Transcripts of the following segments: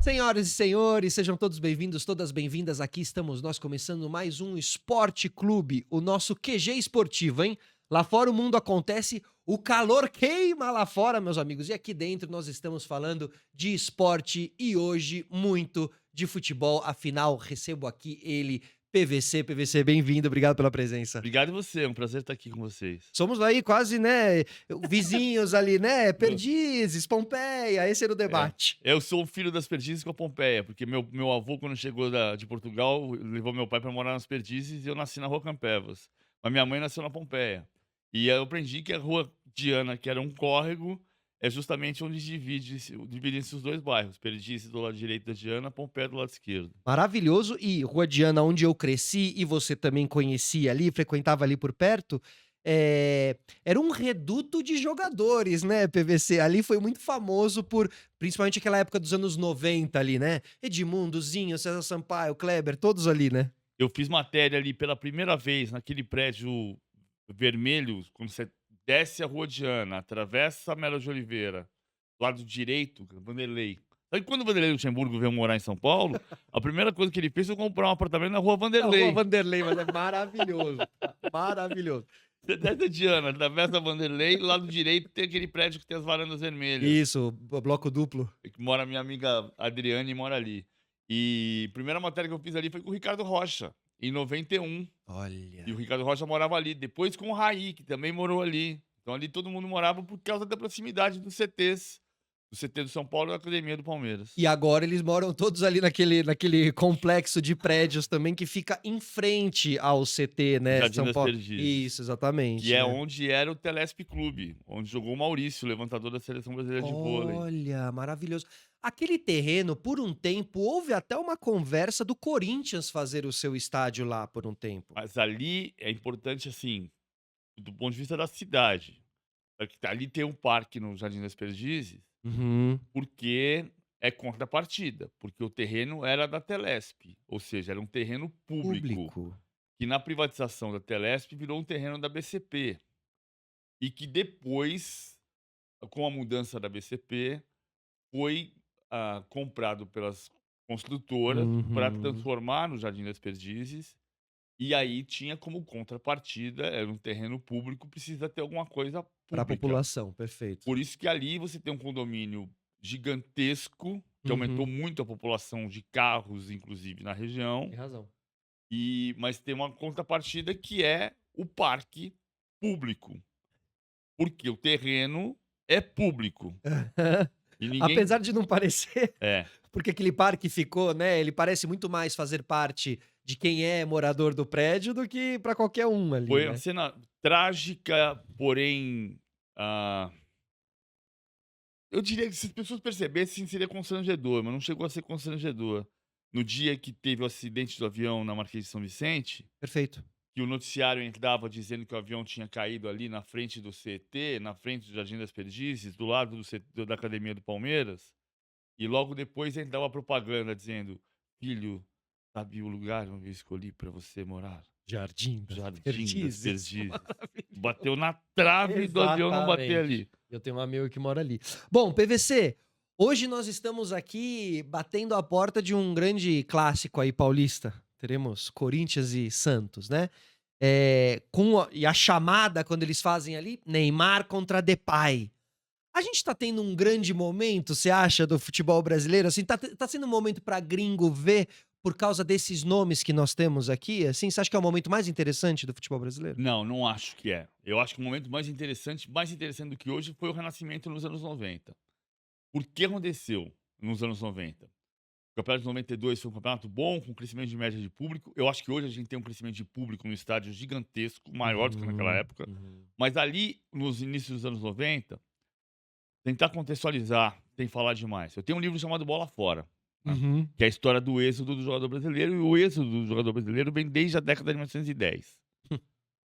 Senhoras e senhores, sejam todos bem-vindos, todas bem-vindas. Aqui estamos nós começando mais um Esporte Clube, o nosso QG esportivo, hein? Lá fora o mundo acontece, o calor queima lá fora, meus amigos. E aqui dentro nós estamos falando de esporte e hoje muito de futebol. Afinal, recebo aqui ele, PVC. PVC, bem-vindo, obrigado pela presença. Obrigado você, é um prazer estar aqui com vocês. Somos aí quase, né, vizinhos ali, né? Perdizes, Pompeia, esse era o É, debate. eu sou o filho das Perdizes com a Pompeia, porque meu avô, quando chegou de Portugal, levou meu pai para morar nas Perdizes e eu nasci na Rua Campevas. Mas minha mãe nasceu na Pompeia. E aí eu aprendi que a Rua Diana, que era um córrego, é justamente onde dividem-se os dois bairros. Perdizes do lado direito da Diana, Pompeia do lado esquerdo. Maravilhoso. E Rua Diana, onde eu cresci e você também conhecia ali, frequentava ali por perto, era um reduto de jogadores, né, PVC? Ali foi muito famoso por, principalmente aquela época dos anos 90 ali, né? Edmundo, Zinho, César Sampaio, Kleber, todos ali, né? Eu fiz matéria ali pela primeira vez naquele prédio vermelho, quando você desce a Rua Diana, atravessa a Melo de Oliveira, lado direito, Vanderlei. Sabe quando o Vanderlei Luxemburgo veio morar em São Paulo, a primeira coisa que ele fez foi comprar um apartamento na Rua A Rua Vanderlei. Vanderlei, mas é maravilhoso. Maravilhoso. Você desce a Diana, atravessa a Vanderlei, lado direito tem aquele prédio que tem as varandas vermelhas, Isso, bloco duplo. que mora minha amiga Adriane, mora ali. E a primeira matéria que eu fiz ali foi com o Ricardo Rocha, em 91. E o Olha. Ricardo Rocha morava ali, depois com o Raí, que também morou ali. Então ali todo mundo morava por causa da proximidade dos CTs, do CT do São Paulo e da Academia do Palmeiras. E agora eles moram todos ali naquele complexo de prédios também que fica em frente ao CT, O né, Jardim São das Paulo. Perdizes, Isso, que exatamente, é né. onde era o Telesp Clube, onde jogou o Maurício, o levantador da Seleção Brasileira de Vôlei. Olha, maravilhoso. Aquele terreno, por um tempo, houve até uma conversa do Corinthians fazer o seu estádio lá por um tempo. Mas ali é importante, assim, do ponto de vista da cidade, ali tem um parque no Jardim das Perdizes, Uhum. porque é contrapartida, porque o terreno era da Telesp, ou seja, era um terreno público. Público. Que na privatização da Telesp virou um terreno da BCP. E que depois, com a mudança da BCP, foi, comprado pelas construtoras para Uhum. transformar no Jardim das Perdizes, e aí tinha como contrapartida, era um terreno público, precisa ter alguma coisa Pra pública. população, perfeito. Por isso que ali você tem um condomínio gigantesco, que aumentou Uhum. muito a população de carros, inclusive, na região, Tem razão. mas tem uma contrapartida que é o parque público, porque o terreno é público e ninguém Apesar de não parecer, é, porque aquele parque ficou, né, ele parece muito mais fazer parte de quem é morador do prédio do que pra qualquer um ali, foi uma né. cena trágica, porém, eu diria que se as pessoas percebessem seria constrangedor, mas não chegou a ser constrangedor. No dia que teve o acidente do avião na Marquês de São Vicente, Perfeito. que o noticiário entrava dizendo que o avião tinha caído ali na frente do CT, na frente do Jardim das Perdizes, do lado da Academia do Palmeiras. E logo depois entrava a propaganda dizendo: "Filho, sabe o lugar onde eu escolhi para você morar? Jardim das Jardim das Perdizes, Perdizes". maravilhoso. Bateu na trave do avião não bater Exatamente. ali. Eu tenho um amigo que mora ali. Bom, PVC, hoje nós estamos aqui batendo a porta de um grande clássico aí paulista. Teremos Corinthians e Santos, né. E a chamada quando eles fazem ali, Neymar contra Depay. A gente tá tendo um grande momento, você acha, do futebol brasileiro, assim, tá sendo um momento pra gringo ver, por causa desses nomes que nós temos aqui, assim, você acha que é o momento mais interessante do futebol brasileiro? Não, não acho que é. Eu acho que o momento mais interessante do que hoje foi o Renascimento nos anos 90. Por que aconteceu nos anos 90? O campeonato de 92 foi um campeonato bom, com crescimento de média de público. Eu acho que hoje a gente tem um crescimento de público no estádio gigantesco, maior do que naquela Uhum, época. uhum. Mas ali, nos inícios dos anos 90, tentar contextualizar tem falar demais. Eu tenho um livro chamado Bola Fora, né, Uhum. que é a história do êxodo do jogador brasileiro, e o êxodo do jogador brasileiro vem desde a década de 1910.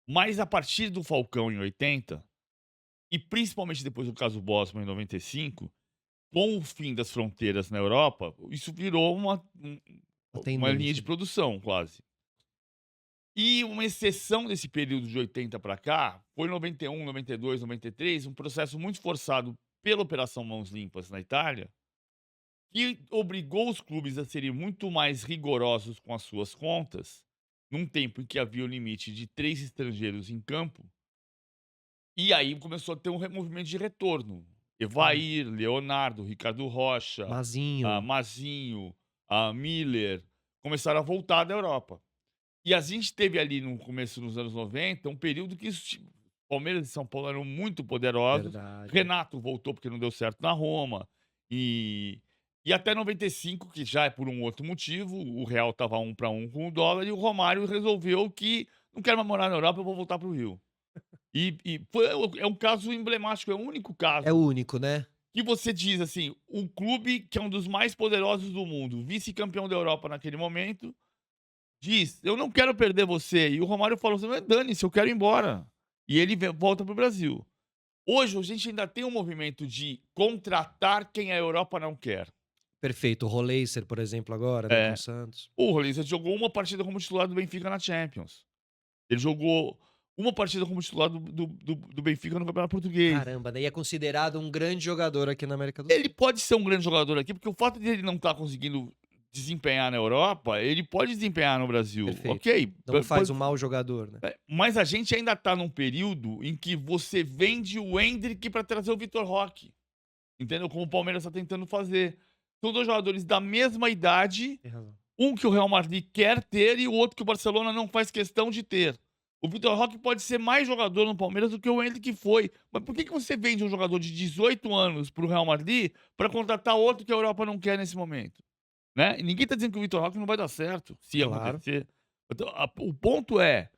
Mas a partir do Falcão em 80, e principalmente depois do caso Bosman em 95, com o fim das fronteiras na Europa, isso virou A uma linha tendência. de produção quase. E uma exceção desse período de 80 para cá foi 91, 92, 93, um processo muito forçado pela Operação Mãos Limpas na Itália, que obrigou os clubes a serem muito mais rigorosos com as suas contas, num tempo em que havia o limite de 3 estrangeiros em campo, e aí começou a ter um movimento de retorno. Hum. Evair, Leonardo, Ricardo Rocha, Mazinho. Mazinho, Miller, começaram a voltar da Europa. E a gente teve ali no começo dos anos 90 um período que Palmeiras e São Paulo eram muito poderosos. Verdade. Renato voltou porque não deu certo na Roma. E, e até 95, que já é por um outro motivo, o Real estava 1-1 com o dólar e o Romário resolveu que não quero mais morar na Europa, eu vou voltar para o Rio. É um caso emblemático, é o único É o caso único, né? que você diz assim, um clube que é um dos mais poderosos do mundo, vice-campeão da Europa naquele momento, diz: "Eu não quero perder você". E o Romário falou assim: Dane-se, eu quero ir embora". E ele volta para o Brasil. Hoje a gente ainda tem um movimento de contratar quem a Europa não quer. Perfeito. O Roleiser, por exemplo, agora, né, com o É, Santos. o Rollins jogou uma partida como titular do Benfica na Champions. Ele jogou uma partida como titular do Benfica no Campeonato Português. Caramba, né? E é considerado um grande jogador aqui na América do Ele Sul. pode ser um grande jogador aqui, porque o fato de ele não estar conseguindo desempenhar na Europa, ele pode desempenhar no Brasil, Perfeito. ok. Não faz um mau jogador, né? Mas a gente ainda tá num período em que você vende o Endrick para trazer o Vitor Roque, entendeu? Como o Palmeiras tá tentando fazer. São 2 jogadores da mesma idade, Tem razão. um que o Real Madrid quer ter e o outro que o Barcelona não faz questão de ter. O Vitor Roque pode ser mais jogador no Palmeiras do que o Endrick foi. Mas por que você vende um jogador de 18 anos para o Real Madrid para contratar outro que a Europa não quer nesse momento? Né? E ninguém tá dizendo que o Vitor Roque não vai dar certo, se Claro. acontecer. Então, o ponto é,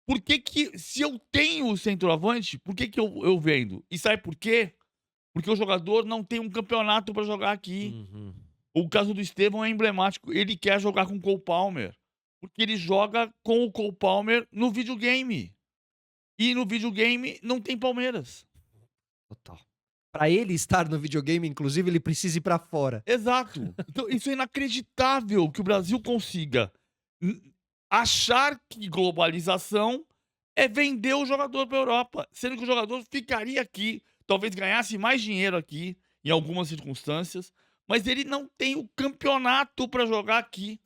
por que que se eu tenho o centroavante, por que que eu vendo? E sabe por quê? Porque o jogador não tem um campeonato para jogar aqui. Uhum. O caso do Estevão é emblemático, ele quer jogar com o Cole Palmer, porque ele joga com o Cole Palmer no videogame. E no videogame não tem Palmeiras. Total. Pra ele estar no videogame, inclusive, ele precisa ir pra fora. Exato. Então isso é inacreditável que o Brasil consiga n achar que globalização é vender o jogador para a Europa, sendo que o jogador ficaria aqui, talvez ganhasse mais dinheiro aqui, em algumas circunstâncias, mas ele não tem o campeonato para jogar aqui.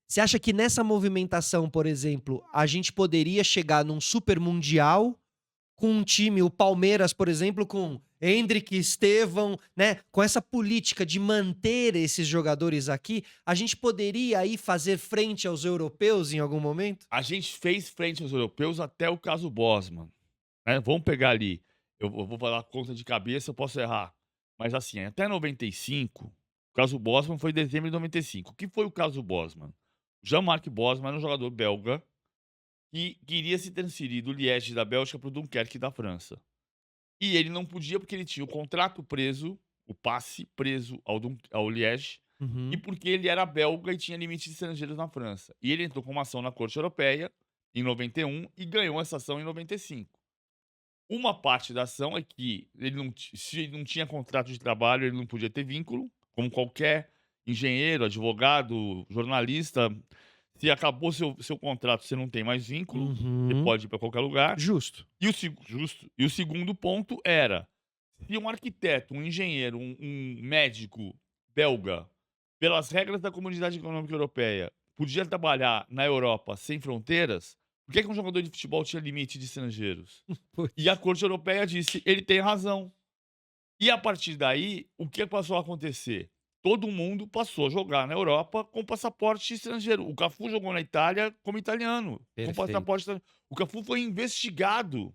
Você acha que nessa movimentação, por exemplo, a gente poderia chegar num super mundial com um time, o Palmeiras, por exemplo, com Endrick, Estevão, né, com essa política de manter esses jogadores aqui, a gente poderia aí fazer frente aos europeus em algum momento? A gente fez frente aos europeus até o caso Bosman, né, vamos pegar ali, eu vou falar conta de cabeça, eu posso errar, mas assim, até 95, o caso Bosman foi em dezembro de 95. O que foi o caso Bosman? Jean-Marc Bosman era um jogador belga que queria se transferir do Liège da Bélgica para o Dunkerque da França. E ele não podia porque ele tinha o contrato preso, o passe preso ao Liège, e Uhum. porque ele era belga e tinha limite de estrangeiros na França. E ele entrou com uma ação na Corte Europeia em 91 e ganhou essa ação em 95. Uma parte da ação é que se ele não tinha contrato de trabalho, ele não podia ter vínculo, como qualquer engenheiro, advogado, jornalista. Se acabou seu contrato, você não tem mais vínculo, você Uhum. pode ir para qualquer lugar. Justo. Justo. E o segundo ponto era, se um arquiteto, um engenheiro, um médico belga, pelas regras da Comunidade Econômica Europeia, podia trabalhar na Europa sem fronteiras, por que que um jogador de futebol tinha limite de estrangeiros? E a Pois. Corte Europeia disse: "Ele tem razão". E a partir daí, o que passou a acontecer? Todo mundo passou a jogar na Europa com passaporte estrangeiro. O Cafu jogou na Itália como italiano, com Perfeito. passaporte estrangeiro. O Cafu foi investigado,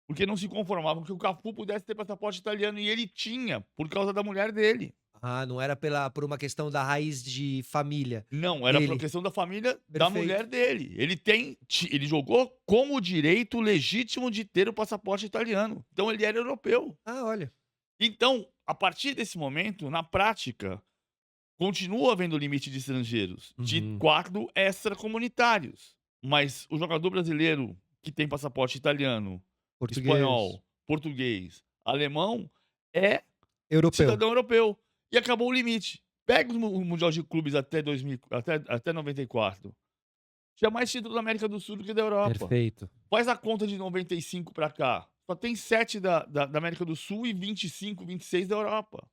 porque não se conformavam que o Cafu pudesse ter passaporte italiano, e ele tinha, por causa da mulher dele. Ah, não era por uma questão da raiz de família Não, era por dele. questão da família da Perfeito. mulher dele. Ele jogou com o direito legítimo de ter o passaporte italiano. Então ele era europeu. Ah, olha. Então, a partir desse momento, na prática, continua havendo limite de estrangeiros, de Uhum. 4 extracomunitários. Mas o jogador brasileiro que tem passaporte italiano, Português. espanhol, português, alemão, é Europeu. cidadão europeu. E acabou o limite. Pega o Mundial de Clubes até 2000, até 94. Tinha mais título da América do Sul do que da Europa. Perfeito. Faz a conta de 95 para cá. Só tem 7 da América do Sul e 25, 26 da Europa.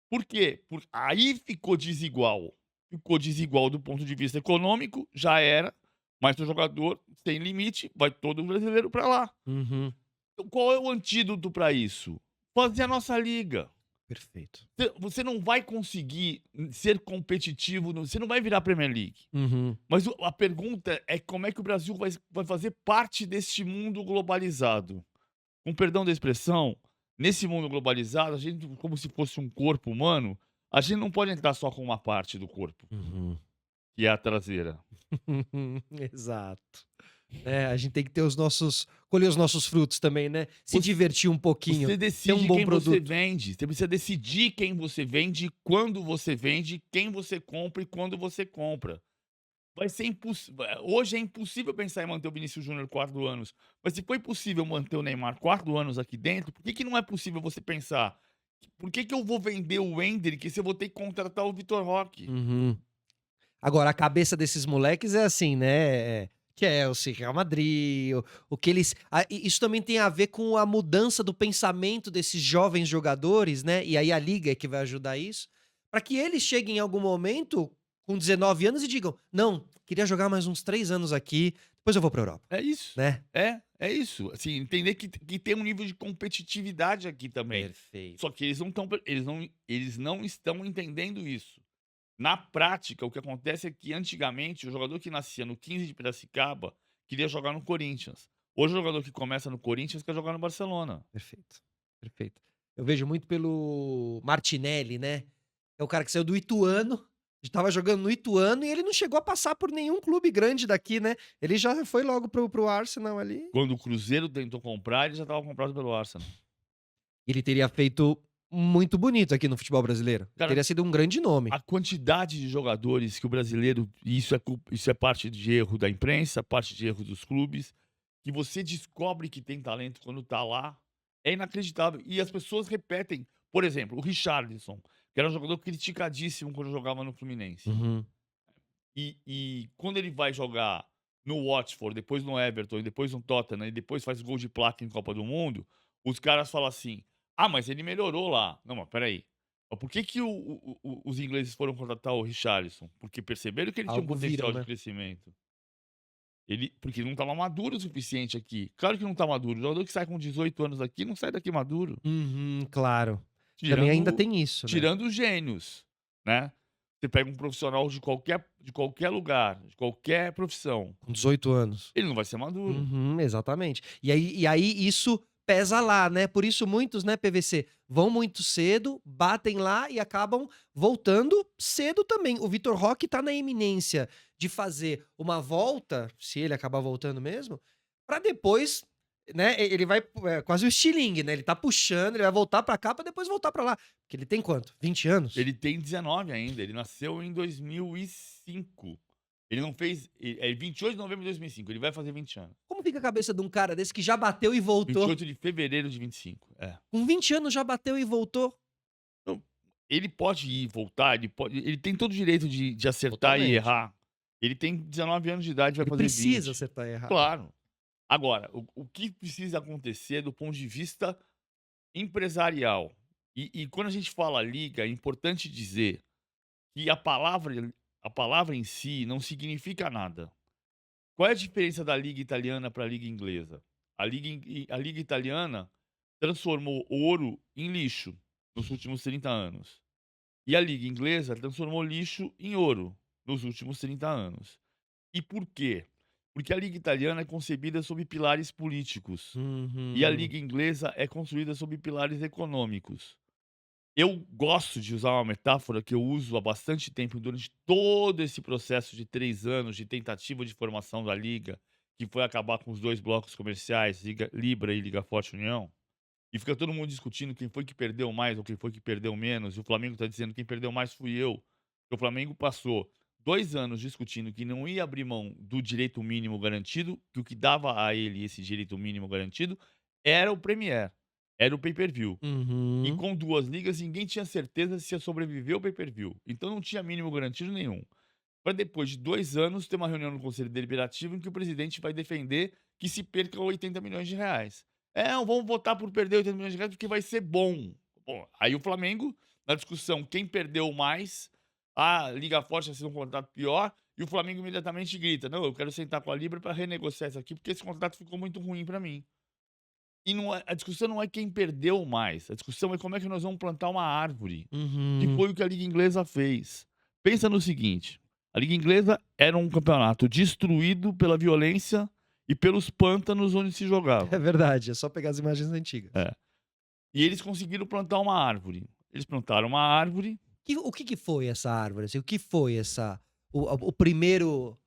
Por quê? Aí ficou desigual. Ficou desigual do ponto de vista econômico, já era, mas o jogador tem limite, vai todo brasileiro para lá. Uhum. Então qual é o antídoto para isso? Fazer a nossa liga. Perfeito. Você não vai conseguir ser competitivo, você não vai virar Premier League. Uhum. Mas a pergunta é como é que o Brasil vai fazer parte deste mundo globalizado. Com perdão da expressão, nesse mundo globalizado, a gente, como se fosse um corpo humano, a gente não pode entrar só com uma parte do corpo, Uhum. que é a traseira. Exato. É, a gente tem que ter colher os nossos frutos também, né? Se Você, divertir um pouquinho, você ter um decide bom quem você produto. vende. Você precisa decidir quem você vende, quando você vende, quem você compra e quando você compra. Vai ser impossível. Hoje é impossível pensar em manter o Vinícius Júnior 4 anos. Mas se foi possível manter o Neymar 4 anos aqui dentro, por que, que não é possível você pensar? Por que, que eu vou vender o Endrick se eu vou ter que contratar o Vitor Roque? Uhum. Agora, a cabeça desses moleques é assim, né? Chelsea, Real Madrid, o que eles. Isso também tem a ver com a mudança do pensamento desses jovens jogadores, né? E aí a liga é que vai ajudar isso, para que eles cheguem em algum momento com 19 anos e digam: não, queria jogar mais uns 3 anos aqui, depois eu vou para Europa, É isso. né? É isso. Assim, entender que tem um nível de competitividade aqui também. Só Perfeito. que eles não estão entendendo isso. Na prática, o que acontece é que antigamente o jogador que nascia no 15 de Piracicaba queria jogar no Corinthians. Hoje o jogador que começa no Corinthians quer jogar no Barcelona. Perfeito, perfeito. Eu vejo muito pelo Martinelli, né, é o cara que saiu do Ituano, estava jogando no Ituano e ele não chegou a passar por nenhum clube grande daqui, né, ele já foi logo pro Arsenal ali. Quando o Cruzeiro tentou comprar, ele já estava comprado pelo Arsenal. Ele teria feito muito bonito aqui no futebol brasileiro, Cara, teria sido um grande nome. a quantidade de jogadores que o brasileiro, e isso é parte de erro da imprensa, parte de erro dos clubes, que você descobre que tem talento quando tá lá, é inacreditável. E as pessoas repetem. Por exemplo, o Richarlison, que era um jogador criticadíssimo quando jogava no Fluminense. Uhum. E quando ele vai jogar no Watford, depois no Everton, e depois no Tottenham, e depois faz gol de placa em Copa do Mundo, os caras falam assim: "Ah, mas ele melhorou lá". Não, mas espera aí. Mas por que que os ingleses foram contratar o Richarlison? Porque perceberam que ele tinha um Algo viram, potencial de né. crescimento. Porque ele não estava maduro o suficiente aqui. Claro que não tá maduro. O jogador que sai com 18 anos daqui, não sai daqui maduro. Uhum, claro. Também ainda Tirando tem isso, né, tirando os gênios, né. Você pega um profissional de qualquer lugar, de qualquer profissão, com 18 anos. ele não vai ser maduro. Uhum, exatamente. E aí isso pesa lá, né, por isso muitos, né, PVC, vão muito cedo, batem lá e acabam voltando cedo também. O Vitor Roque tá na iminência de fazer uma volta, se ele acabar voltando mesmo, pra depois, né, ele vai quase o estilingue, né, ele tá puxando, ele vai voltar pra cá pra depois voltar pra lá. Porque ele tem quanto? 20 anos? Ele tem 19 ainda, ele nasceu em 2005. Ele não fez é 28 de novembro de 2005, ele vai fazer 20 anos. Como fica a cabeça de um cara desse que já bateu e voltou? 28 de fevereiro de 25, é. Com 20 anos já bateu e voltou? Então, ele pode ir e voltar, ele tem todo o direito de acertar e Totalmente. errar. Ele tem 19 anos de idade, vai Ele fazer precisa 20. acertar e errar. Claro. Agora, o que precisa acontecer do ponto de vista empresarial? E quando a gente fala liga, é importante dizer que a palavra em si não significa nada. Qual é a diferença da liga italiana para a liga inglesa? A liga italiana transformou ouro em lixo nos últimos 30 anos. E a liga inglesa transformou lixo em ouro nos últimos 30 anos. E por quê? Porque a liga italiana é concebida sob pilares políticos e a Uhum. liga inglesa é construída sob pilares econômicos. Eu gosto de usar uma metáfora que eu uso há bastante tempo durante todo esse processo de 3 anos de tentativa de formação da liga, que foi acabar com os 2 blocos comerciais, Libra e Liga Forte União, e fica todo mundo discutindo quem foi que perdeu mais ou quem foi que perdeu menos, e o Flamengo está dizendo: "Quem perdeu mais fui eu". O Flamengo passou 2 anos discutindo que não ia abrir mão do direito mínimo garantido, que o que dava a ele esse direito mínimo garantido era o Premier, era o pay-per-view. E Uhum. com 2 ligas, ninguém tinha certeza se ia sobreviver ao pay-per-view. Então não tinha mínimo garantido nenhum. Para depois de 2 anos ter uma reunião no conselho deliberativo em que o presidente vai defender que se perca 80 milhões de reais. "É, vamos votar por perder 80 milhões de reais porque vai ser bom". Bom, aí o Flamengo, na discussão quem perdeu mais, a Liga Forte vai ser um contrato pior, e o Flamengo imediatamente grita: "Não, eu quero sentar com a Libra para renegociar isso aqui, porque esse contrato ficou muito ruim para mim". E não é a discussão não é quem perdeu mais, a discussão é como é que nós vamos plantar uma árvore, que Uhum. foi o que a Liga Inglesa fez. Pensa no seguinte, a Liga Inglesa era um campeonato destruído pela violência e pelos pântanos onde se É jogava. verdade, é só pegar as imagens antigas. É. E eles conseguiram plantar uma árvore. Eles plantaram uma árvore, O que que foi essa árvore, assim? O que foi essa o primeiro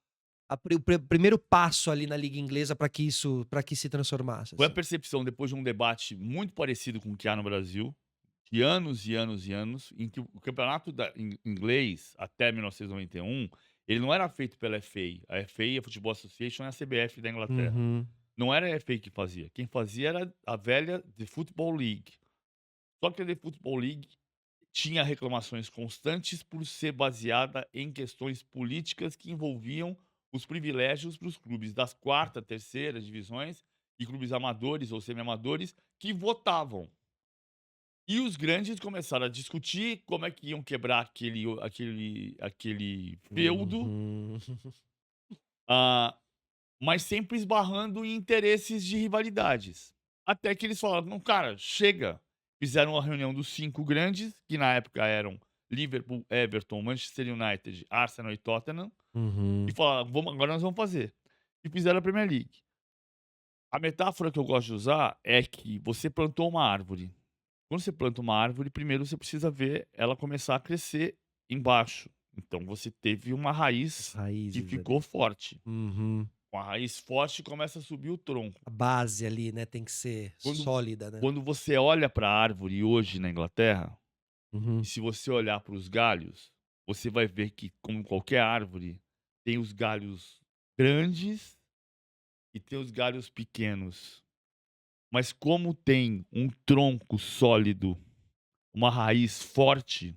primeiro passo ali na liga inglesa para que se transformasse, foi a assim? percepção depois de um debate muito parecido com o que há no Brasil, de anos e anos e anos, em que o campeonato inglês, até 1991, ele não era feito pela FA. A FA, a Football Association, é a CBF da Inglaterra. Uhum. Não era a FA que fazia. Quem fazia era a velha The Football League. Só que a The Football League tinha reclamações constantes por ser baseada em questões políticas que envolviam os privilégios para os clubes das quarta, terceira divisões e clubes amadores ou semi-amadores que votavam. E os grandes começaram a discutir como é que iam quebrar aquele feudo, Uhum. ah, mas sempre esbarrando em interesses de rivalidades. Até que eles falaram: "Não, cara, chega". Fizeram uma reunião dos 5 grandes, que na época eram Liverpool, Everton, Manchester United, Arsenal e Tottenham, e Uhum. falaram: "Vamos, agora nós vamos fazer". E fizeram a Premier League. A metáfora que eu gosto de usar é que você plantou uma árvore. Quando você planta uma árvore, primeiro você precisa ver ela começar a crescer embaixo. Então você teve uma As raiz que raízes ficou ali. forte. Uhum. Com a raiz forte começa a subir o tronco. A base ali, né, tem que ser Quando sólida, né. quando você olha para a árvore hoje na Inglaterra, e Uhum. se você olhar para os galhos, você vai ver que, como qualquer árvore, tem os galhos grandes e tem os galhos pequenos. Mas como tem um tronco sólido, uma raiz forte,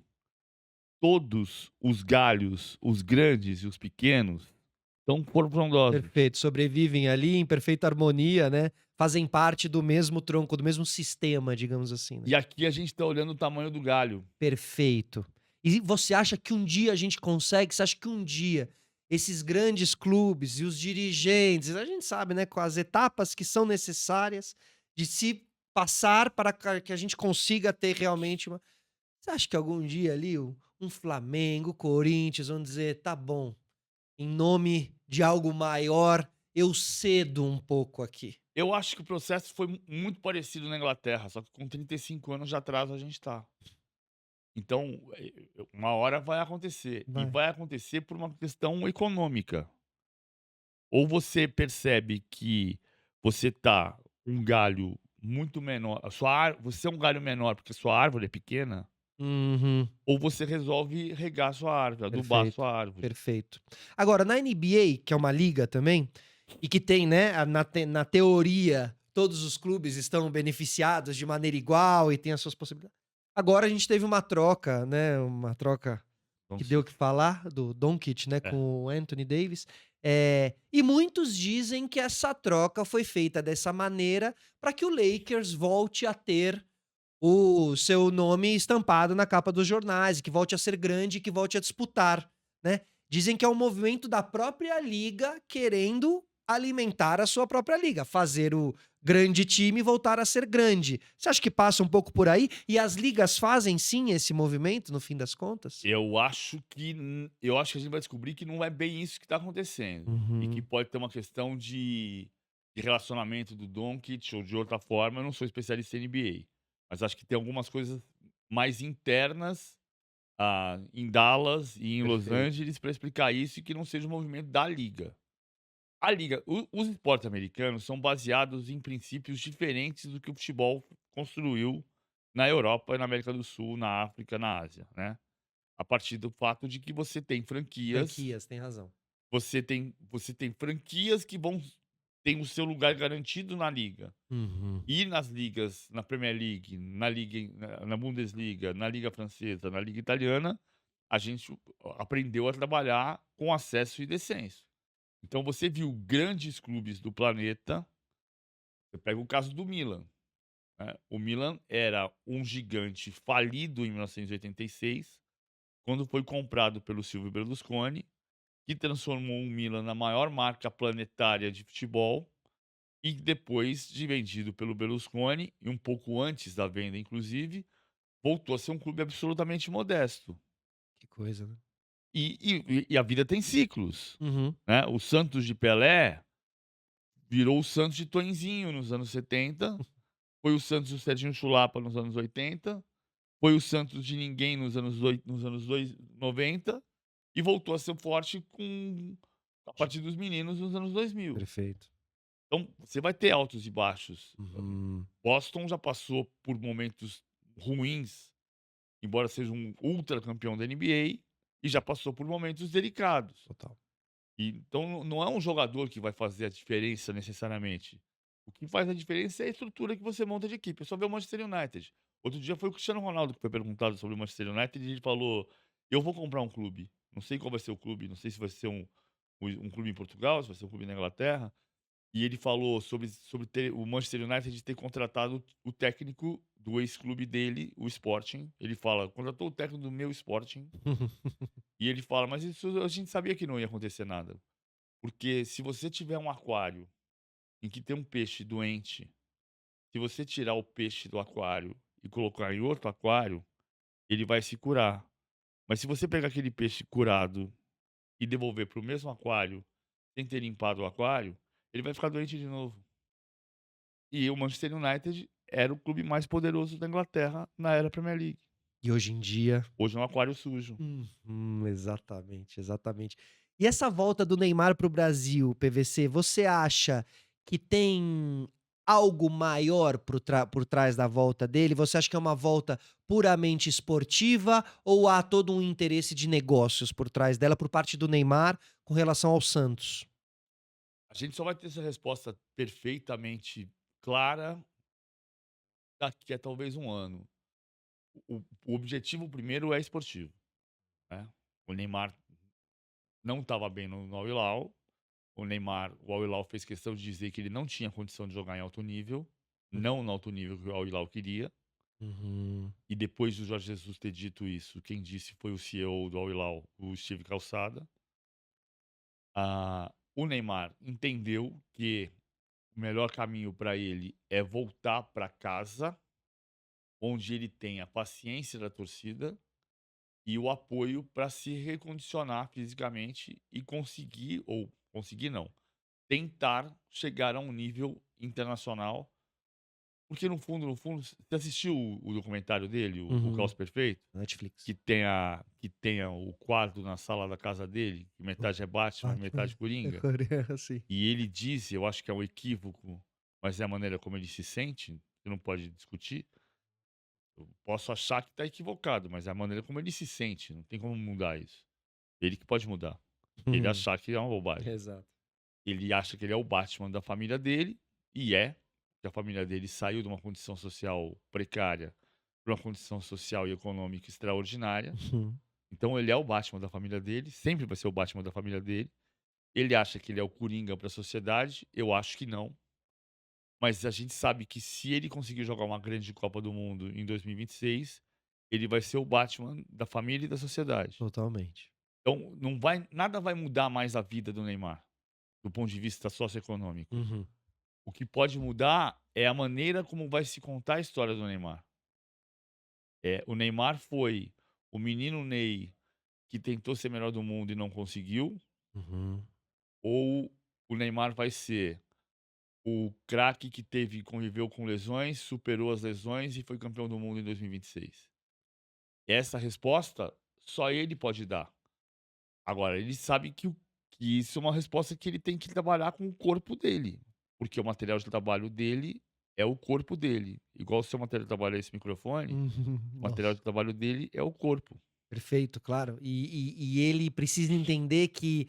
todos os galhos, os grandes e os pequenos, estão frondosos. Perfeito, sobrevivem ali em perfeita harmonia, né, fazem parte do mesmo tronco, do mesmo sistema, digamos assim, né. E aqui a gente está olhando o tamanho do galho. Perfeito. E você acha que um dia a gente consegue você acha que um dia esses grandes clubes e os dirigentes, a gente sabe, né, com as etapas que são necessárias de se passar para que a gente consiga ter realmente uma você acha que algum dia ali um Flamengo, Corinthians vão dizer: "Tá bom, em nome de algo maior, eu cedo um pouco aqui"? Eu acho que o processo foi muito parecido na Inglaterra, só que com 35 anos de atraso a gente está. Então, uma hora vai acontecer, e Vai. vai acontecer por uma questão econômica. Ou você percebe que você tá um galho muito menor, a sua ár você é um galho menor porque sua árvore é pequena, Uhum. ou você resolve regar sua árvore, adubar a Perfeito, sua árvore. perfeito. Agora, na NBA, que é uma liga também, e que tem, né, na teoria, todos os clubes estão beneficiados de maneira igual e tem as suas possibilidades. Agora a gente teve uma troca, né, uma troca Então que deu se o que falar do Doncic, né, é. com o Anthony Davis, e muitos dizem que essa troca foi feita dessa maneira para que o Lakers volte a ter o seu nome estampado na capa dos jornais, e que volte a ser grande e que volte a disputar, né. Dizem que é um movimento da própria liga querendo alimentar a sua própria liga, fazer o grande time voltar a ser grande. Você acha que passa um pouco por aí? E as ligas fazem sim esse movimento no fim das contas? Eu acho que a gente vai descobrir que não é bem isso que está acontecendo, e que Uhum. pode ter uma questão de relacionamento do Doncic ou de outra forma. Eu não sou especialista em NBA, mas acho que tem algumas coisas mais internas, em Dallas e em Los Perfeito. Angeles para explicar isso e que não seja um movimento da liga. A liga os esportes americanos são baseados em princípios diferentes do que o futebol construiu na Europa e na América do Sul, na África, na Ásia, né. A partir do fato de que você tem franquias, Franquias, tem razão. você tem franquias que vão tem o seu lugar garantido na liga. Uhum. E nas ligas, na Premier League, na Bundesliga, na liga francesa, na liga italiana, a gente aprendeu a trabalhar com acesso e descenso. Então você viu grandes clubes do planeta, você pega o caso do Milan. né? O Milan era um gigante falido em 1986, quando foi comprado pelo Silvio Berlusconi, que transformou o Milan na maior marca planetária de futebol e depois de vendido pelo Berlusconi, e um pouco antes da venda inclusive, voltou a ser um clube absolutamente modesto. Que coisa, né? E a vida tem ciclos, Uhum. né. O Santos de Pelé virou o Santos de Tonzinho nos anos 70, foi o Santos do Serginho Chulapa nos anos 80, foi o Santos de ninguém nos anos 90 e voltou a ser forte a partir dos meninos nos anos 2000. Perfeito. Então, você vai ter altos e baixos. Uhum. Boston já passou por momentos ruins, embora seja um ultra campeão da NBA, e já passou por momentos delicados. Total. Então não é um jogador que vai fazer a diferença necessariamente. O que faz a diferença é a estrutura que você monta de equipe. É só ver o Manchester United. Outro dia foi o Cristiano Ronaldo que foi perguntado sobre o Manchester United e ele falou: "Eu vou comprar um clube. Não sei qual vai ser o clube, não sei se vai ser um clube em Portugal, se vai ser um clube na Inglaterra". E ele falou sobre o Manchester United ter contratado o técnico do ex-clube dele, o Sporting. Ele fala: "Contratou o técnico do meu Sporting". E ele fala: "Mas isso a gente sabia que não ia acontecer nada". Porque se você tiver um aquário em que tem um peixe doente, se você tirar o peixe do aquário e colocar em outro aquário, ele vai se curar. Mas se você pegar aquele peixe curado e devolver para o mesmo aquário, sem ter limpado o aquário, ele vai ficar doente de novo. E o Manchester United era o clube mais poderoso da Inglaterra na era Premier League. E hoje em dia. Hoje é um aquário sujo. Exatamente, exatamente. E essa volta do Neymar para o Brasil, PVC, você acha que tem algo maior por trás da volta dele? Você acha que é uma volta puramente esportiva ou há todo um interesse de negócios por trás dela, por parte do Neymar, com relação ao Santos? A gente só vai ter essa resposta perfeitamente clara daqui a talvez um ano. O objetivo primeiro é esportivo, né. O Neymar não estava bem no Al Hilal, o Al Hilal fez questão de dizer que ele não tinha condição de jogar em alto nível, não no alto nível que o Al Hilal queria, Uhum. e depois do Jorge Jesus ter dito isso, quem disse foi o CEO do Al Hilal, o Steve Calçada. O Neymar entendeu que o melhor caminho para ele é voltar para casa, onde ele tem a paciência da torcida e o apoio para se recondicionar fisicamente e conseguir, ou conseguir não, tentar chegar a um nível internacional. Porque no fundo, você assistiu o documentário dele, o Uhum. Caos Perfeito? Netflix. Que tenha o quarto na sala da casa dele, que metade é Batman e Batman. metade Coringa. Sim. E ele diz, eu acho que é um equívoco, mas é a maneira como ele se sente, você não pode discutir. Eu posso achar que está equivocado, mas é a maneira como ele se sente, não tem como mudar isso. Ele que pode mudar. Ele Uhum. achar que é uma bobagem. Exato. Ele acha que ele é o Batman da família dele, e é, que a família dele saiu de uma condição social precária para uma condição social e econômica extraordinária. Uhum. Então ele é o Batman da família dele, sempre vai ser o Batman da família dele. Ele acha que ele é o Coringa para a sociedade, eu acho que não. Mas a gente sabe que se ele conseguir jogar uma grande Copa do Mundo em 2026, ele vai ser o Batman da família e da sociedade. Totalmente. Então nada vai mudar mais a vida do Neymar, do ponto de vista socioeconômico. Uhum. O que pode mudar é a maneira como vai se contar a história do Neymar. O Neymar foi o menino Ney que tentou ser melhor do mundo e não conseguiu, Uhum. ou o Neymar vai ser o craque que conviveu com lesões, superou as lesões e foi campeão do mundo em 2026? Essa resposta só ele pode dar. Agora, ele sabe que isso é uma resposta que ele tem que trabalhar com o corpo dele, porque o material de trabalho dele é o corpo dele. Igual o seu material de trabalho é esse microfone, Uhum. o material Nossa, de trabalho dele é o corpo. perfeito, claro. E ele precisa entender que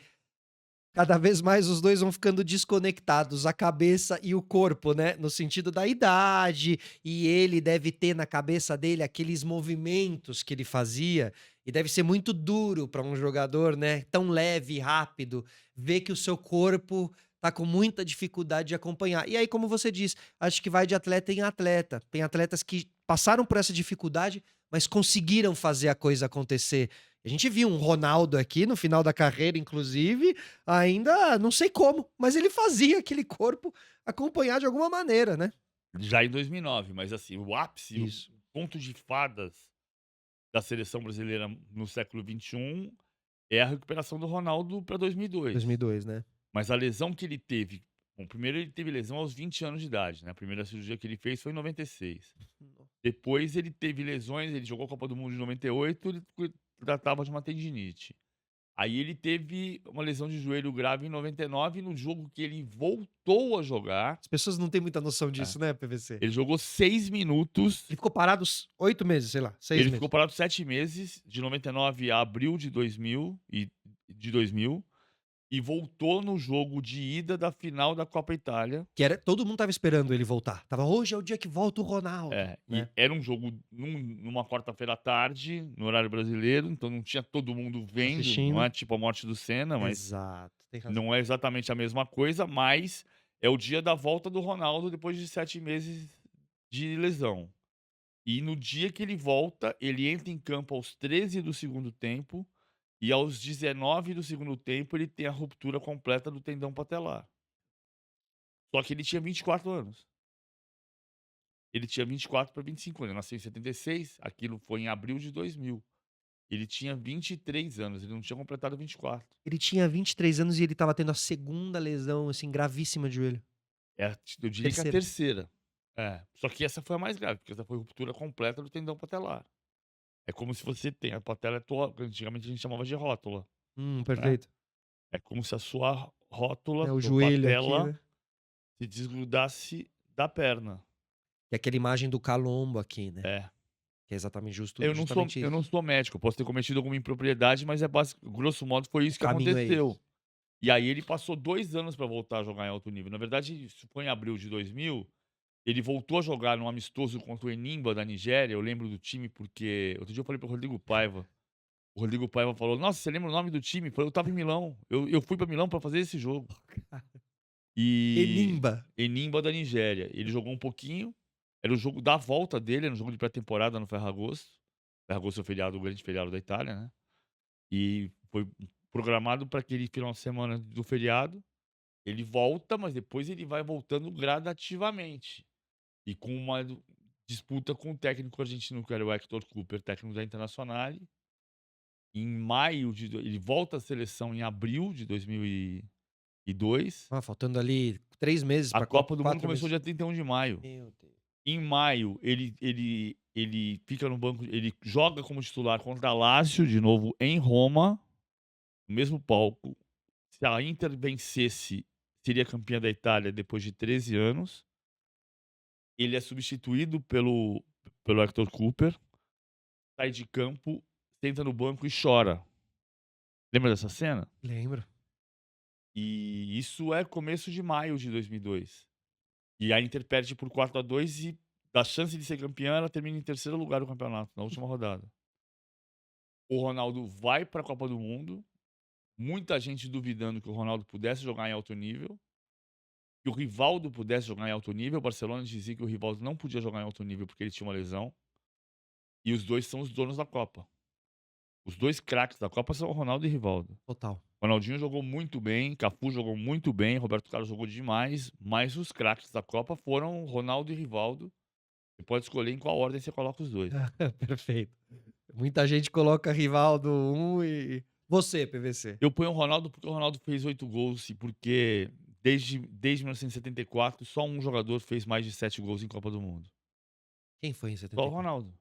cada vez mais os 2 vão ficando desconectados, a cabeça e o corpo, né, no sentido da idade, e ele deve ter na cabeça dele aqueles movimentos que ele fazia, e deve ser muito duro para um jogador, né, tão leve e rápido, ver que o seu corpo tá com muita dificuldade de acompanhar. E aí, como você diz, acho que vai de atleta em atleta. Tem atletas que passaram por essa dificuldade, mas conseguiram fazer a coisa acontecer. A gente viu um Ronaldo aqui no final da carreira, inclusive, ainda não sei como, mas ele fazia aquele corpo acompanhar de alguma maneira, né? Já em 2009, mas assim, o ápice, o Isso. conto de fadas da seleção brasileira no século XXI é a recuperação do Ronaldo para 2002. 2002, né? Mas a lesão que ele teve, bom, primeiro ele teve lesão aos 20 anos de idade, né? A primeira cirurgia que ele fez foi em 96. Depois ele teve lesões, ele jogou a Copa do Mundo em 98, ele tratava de uma tendinite. Aí ele teve uma lesão de joelho grave em 99, no jogo que ele voltou a jogar, As pessoas não têm muita noção é, disso, né, PVC? ele jogou 6 minutos, Ele ficou parado 8 meses, sei lá, 6 ele ficou meses. parado 7 meses, de 99 a abril de 2000, e voltou no jogo de ida da final da Copa Itália. Que era, todo mundo tava esperando ele voltar. Tava, hoje é o dia que volta o Ronaldo, E né? era um jogo numa quarta-feira à tarde, no horário brasileiro, então não tinha todo mundo vendo, não Assistindo. é tipo a morte do Senna, mas Exato, tem razão. não é exatamente a mesma coisa, mas é o dia da volta do Ronaldo depois de 7 meses de lesão. E no dia que ele volta, ele entra em campo aos 13 do segundo tempo, e aos 19 do segundo tempo ele tem a ruptura completa do tendão patelar. Só que ele tinha 24 anos. Ele tinha 24 para 25 anos, ele nasceu em 76, aquilo foi em abril de 2000. Ele tinha 23 anos, ele não tinha completado 24. Ele tinha 23 anos e ele estava tendo a segunda lesão, assim, gravíssima de joelho. Eu diria que a Terceira. terceira. É, só que essa foi a mais grave, porque essa foi ruptura completa do tendão patelar. É como se você tem a patela é tua, antigamente a gente chamava de rótula, né. Perfeito. É como se a sua rótula, É o tua joelho aqui, patela, né? se desgrudasse da perna. Que é aquela imagem do calombo aqui, né? É. Que é exatamente justamente Eu não isso. sou médico, eu posso ter cometido alguma impropriedade, mas grosso modo foi O isso que caminho é aconteceu. esse. E aí ele passou 2 anos para voltar a jogar em alto nível. Na verdade, isso foi em abril de 2000, ele voltou a jogar num amistoso contra o Enyimba da Nigéria, eu lembro do time porque outro dia eu falei para o Rodrigo Paiva, o Rodrigo Paiva falou: "Nossa, você lembra o nome do time?" Eu falei: "Eu estava em Milão, eu fui para Milão para fazer esse jogo". E Enimba. Enyimba da Nigéria, ele jogou um pouquinho, era o jogo da volta dele, era um jogo de pré-temporada no Ferragosto. Ferragosto é o feriado, o grande feriado da Itália, né. E foi programado para aquele final de semana do feriado. Ele volta, mas depois ele vai voltando gradativamente. E com uma disputa com o técnico argentino, que era o Héctor Cooper, técnico da Internazionale. Em maio de do ele volta à seleção em abril de 2002. Ah, faltando ali 3 meses A pra Copa Copa, do Mundo 4 começou meses. dia 31 de maio. Meu Deus. Em maio, ele fica no banco, ele joga como titular contra a Lazio, de novo em Roma, no mesmo palco. Se a Inter vencesse, seria campeã da Itália depois de 13 anos. Ele é substituído pelo Héctor Cooper, sai de campo, senta no banco e chora. Lembra dessa cena? Lembro. E isso é começo de maio de 2002. E a Inter perde por 4-2 e da chance de ser campeã, ela termina em terceiro lugar do campeonato, na última rodada. O Ronaldo vai para a Copa do Mundo, muita gente duvidando que o Ronaldo pudesse jogar em alto nível, que o Rivaldo pudesse jogar em alto nível. O Barcelona dizia que o Rivaldo não podia jogar em alto nível porque ele tinha uma lesão. E os dois são os donos da Copa. Os 2 craques da Copa são o Ronaldo e Rivaldo. Total. Ronaldinho jogou muito bem, Cafu jogou muito bem, Roberto Carlos jogou demais, mas os craques da Copa foram Ronaldo e Rivaldo. Você pode escolher em qual ordem você coloca os 2. Perfeito. Muita gente coloca Rivaldo 1 e você, PVC? Eu ponho o Ronaldo porque o Ronaldo fez 8 gols e porque desde 1974 só um jogador fez mais de 7 gols em Copa do Mundo. Quem foi em Só o 74? Ronaldo.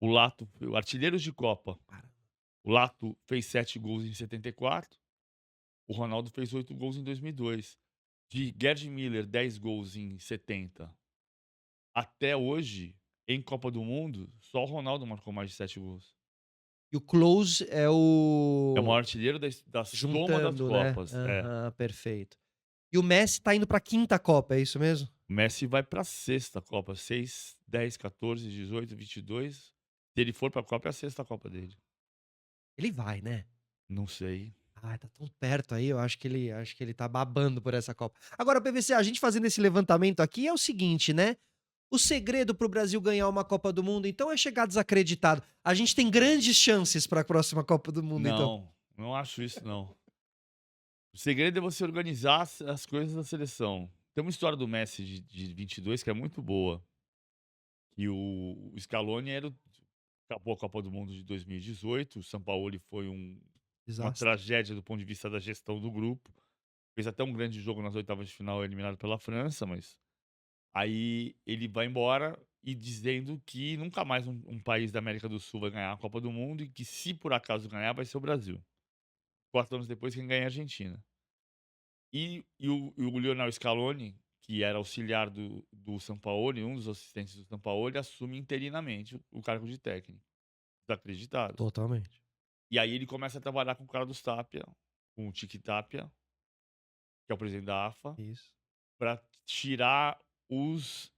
O Lato, o artilheiros de Copa. Cara, O Lato fez 7 gols em 74, o Ronaldo fez 8 gols em 2002. De Gerd Müller, 10 gols em 70 até hoje, em Copa do Mundo, só o Ronaldo marcou mais de 7 gols. e o Close é É o o maior artilheiro da soma das juntando, né? Copas. É. Aham, perfeito. E o Messi tá indo pra 5ª Copa, é isso mesmo? O Messi vai pra sexta Copa, 6, 10, 14, 18, 22. Se ele for pra Copa, é a sexta Copa dele. Ele vai, né? Não sei. Ah, tá tão perto aí, eu acho que ele tá babando por essa Copa. Agora, PVC, a gente fazendo esse levantamento aqui é o seguinte, né? O segredo para o Brasil ganhar uma Copa do Mundo, então, é chegar desacreditado. A gente tem grandes chances para a próxima Copa do Mundo, então. Não, não acho isso não. O segredo é você organizar as coisas da seleção. Tem uma história do Messi de 22 que é muito boa, que o Scaloni acabou a Copa do Mundo de 2018, o Sampaoli foi uma Desastre. tragédia do ponto de vista da gestão do grupo, fez até um grande jogo nas oitavas de final, eliminado pela França, mas aí ele vai embora e dizendo que nunca mais um país da América do Sul vai ganhar a Copa do Mundo e que se por acaso ganhar vai ser o Brasil. 4 anos depois quem ganha é a Argentina. E o Lionel Scaloni, que era auxiliar do Sampaoli, um dos assistentes do Sampaoli, assume interinamente o cargo de técnico, desacreditado. Totalmente. E aí ele começa a trabalhar com o Carlos Tapia, com o Tiki Tapia, que é o presidente da AFA, Isso. para tirar os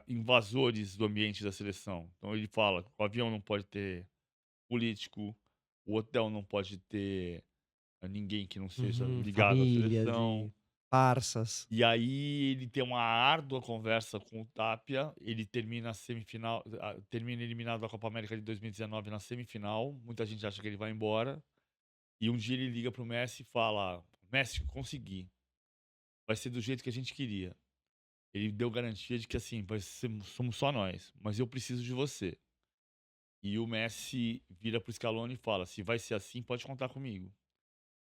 invasores do ambiente da seleção. Então ele fala: o avião não pode ter político, o hotel não pode ter ninguém que não seja Uhum. ligado à Famílias seleção. e parças. E aí ele tem uma árdua conversa com o Tapia, ele termina a semifinal, termina eliminado da Copa América de 2019 na semifinal, muita gente acha que ele vai embora, e um dia ele liga pro Messi e fala: "Messi, consegui, vai ser do jeito que a gente queria". Ele deu garantia de que, assim, vai ser somos só nós, mas eu preciso de você. E o Messi vira pro Scaloni e fala: "Se vai ser assim, pode contar comigo".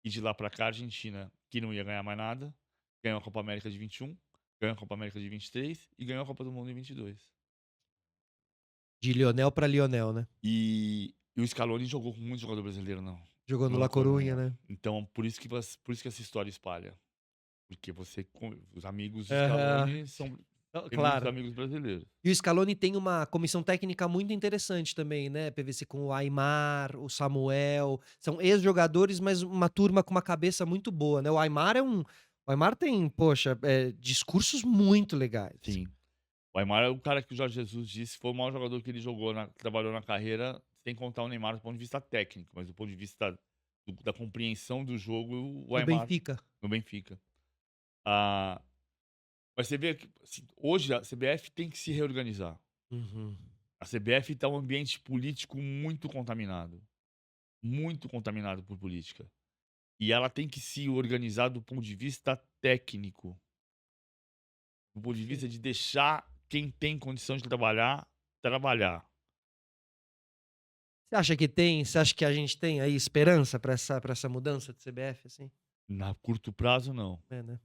E de lá pra cá, a Argentina, que não ia ganhar mais nada, ganhou a Copa América de 21, ganhou a Copa América de 23 e ganhou a Copa do Mundo em 22. De Lionel pra Lionel, né? E o Scaloni jogou com muito jogador brasileiro Jogou no no La La Corunha, Coruña. né? Então, por isso que essa história espalha. Porque os amigos do Aham. Scaloni têm muitos Claro. amigos brasileiros. E o Scaloni tem uma comissão técnica muito interessante também, né, PVC, com o Aimar, o Samuel, são ex-jogadores, mas uma turma com uma cabeça muito boa, né. O Aimar tem, poxa, discursos muito legais, assim. Sim. O Aimar é o cara que o Jorge Jesus disse foi o maior jogador que ele trabalhou na carreira, sem contar o Neymar do ponto de vista técnico, mas do ponto de vista da compreensão do jogo, o No Aimar Benfica. no Benfica. Ah, mas você vê que, assim, hoje a CBF tem que se reorganizar. Uhum. A CBF está um ambiente político muito contaminado por política. E ela tem que se organizar do ponto de vista técnico, do ponto de Sim. vista de deixar quem tem condição de trabalhar, trabalhar. Você acha que a gente tem aí esperança pra essa mudança de CBF, assim? Na curto prazo, não. É, né?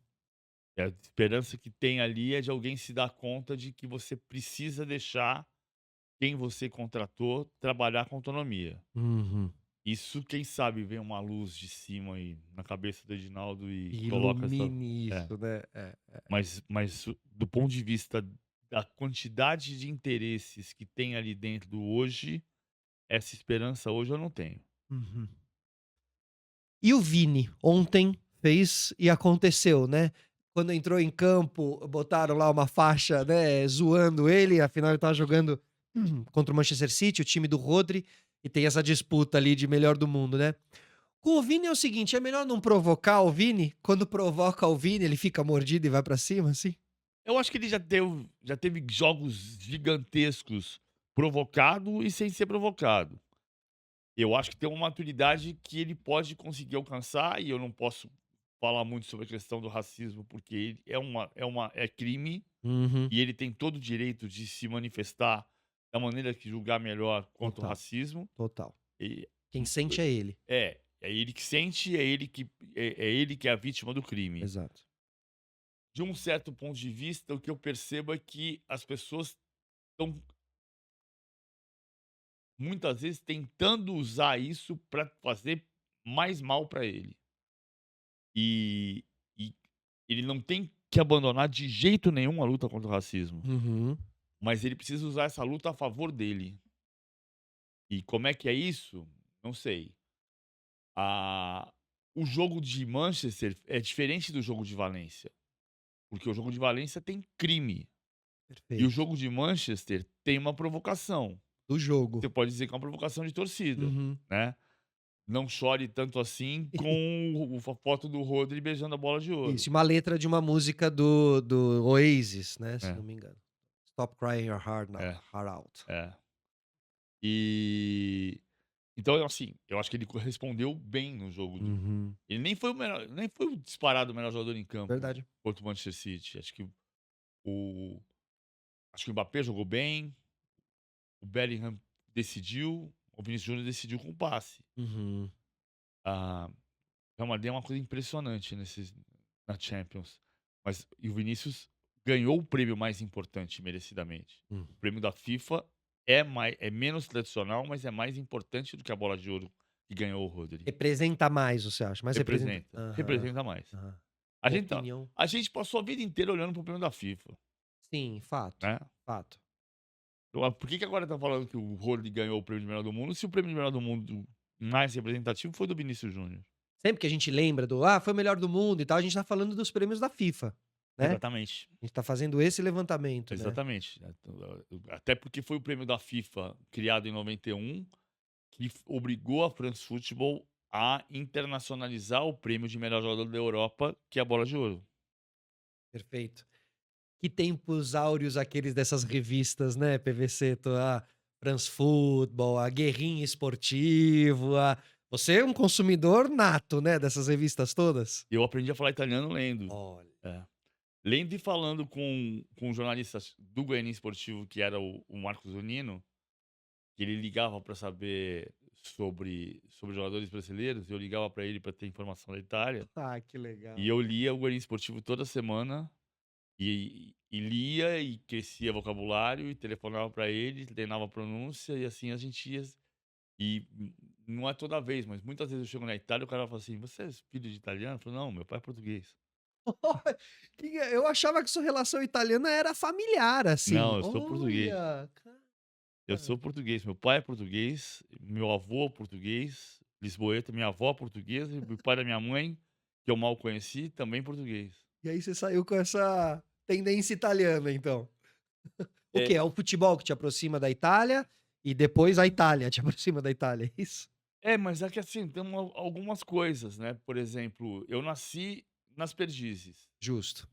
A esperança que tem ali é de alguém se dar conta de que você precisa deixar quem você contratou trabalhar com autonomia. Uhum. Isso, quem sabe, vem uma luz de cima aí na cabeça do Edinaldo e coloca essa. Ilumine É. isso, né? Mas do ponto de vista da quantidade de interesses que tem ali dentro hoje, essa esperança hoje eu não tenho. Uhum. E o Vini, ontem fez e aconteceu, né. Quando entrou em campo, botaram lá uma faixa, né, zoando ele, afinal ele estava jogando contra o Manchester City, o time do Rodri, e tem essa disputa ali de melhor do mundo, né. Com o Vini é o seguinte, é melhor não provocar o Vini? Quando provoca o Vini, ele fica mordido e vai pra cima, assim? Eu acho que ele já teve jogos gigantescos provocado e sem ser provocado. Eu acho que tem uma maturidade que ele pode conseguir alcançar, e eu não posso falar muito sobre a questão do racismo, porque ele é crime, Uhum. e ele tem todo o direito de se manifestar da maneira que julgar melhor quanto ao Total, racismo. total. E Quem sente é ele. é ele que sente, é ele que é a vítima do crime. Exato. De um certo ponto de vista, o que eu percebo é que as pessoas estão muitas vezes tentando usar isso para fazer mais mal para ele. E e ele não tem que abandonar de jeito nenhum a luta contra o racismo, Uhum. mas ele precisa usar essa luta a favor dele. E como é que é isso? Não sei. Ah, o jogo de Manchester é diferente do jogo de Valência, porque o jogo de Valência tem crime, e o Perfeito. jogo de Manchester tem uma provocação. Do jogo. Você pode dizer que é uma provocação de torcida, Uhum. né. Não chore tanto assim com a foto do Rodri beijando a bola de ouro. Isso, e uma letra de uma música do Oasis, né, se É, não me engano. Stop crying your é, heart out. é. E então, assim, eu acho que ele correspondeu bem no jogo de Uhum, ele nem foi o melhor, nem foi o disparado o melhor jogador em campo verdade. contra o Manchester City. O acho que o Mbappé jogou bem, o Bellingham decidiu, o Vinícius Júnior decidiu com passe. Uhum. Ah, o Real Madrid é uma coisa impressionante na Champions, mas e o Vinícius ganhou o prêmio mais importante merecidamente. Hum. O prêmio da FIFA é menos tradicional, mas é mais importante do que a bola de ouro que ganhou o Rodri. Representa mais, você acha? Mais representa Representa, aham, representa mais. aham. A Uma gente tá opinião a gente passou a vida inteira olhando para o prêmio da FIFA, sim, fato, né. fato. Então, por que que agora tá falando que o Rodri ganhou o prêmio de melhor do mundo, se o prêmio de melhor do mundo mais representativo foi do Vinícius Júnior? Sempre que a gente lembra do: "Ah, foi o melhor do mundo e tal", a gente tá falando dos prêmios da FIFA, né. Exatamente, A gente tá fazendo esse levantamento, né. exatamente. Até porque foi o prêmio da FIFA criado em 91 que obrigou a France Football a internacionalizar o prêmio de melhor jogador da Europa, que é a bola de ouro. Perfeito. Que tempos áureos aqueles dessas revistas, né, PVC, France Football, a Guerrinha Esportivo, a você é um consumidor nato, né, dessas revistas todas? Eu aprendi a falar italiano lendo. Olha. É. Lendo e falando com jornalistas do Goiânia Esportivo, que era o Marcos Zunino, que ele ligava para saber sobre jogadores brasileiros, eu ligava para ele para ter informação da Itália, Ah, que e legal. eu lia o Goiânia Esportivo toda semana, e lia e crescia vocabulário, e telefonava para ele, treinava a pronúncia, e assim a gente ia. E não é toda vez, mas muitas vezes eu chego na Itália e o cara fala assim: "Você é filho de italiano?" Eu falo: "Não, meu pai é português". Eu achava que sua relação italiana era familiar, assim. "Não, eu sou português. Olha, Eu sou cara. português. Meu pai é português, meu avô é português, lisboeta, minha avó é portuguesa, e o pai da minha mãe, que eu mal conheci, também português". E aí você saiu com essa tendência italiana, então. O É, quê? É o futebol que te aproxima da Itália e depois a Itália te aproxima da Itália, é isso? mas é que assim, tem algumas coisas, né, por exemplo, eu nasci nas Perdizes, Justo.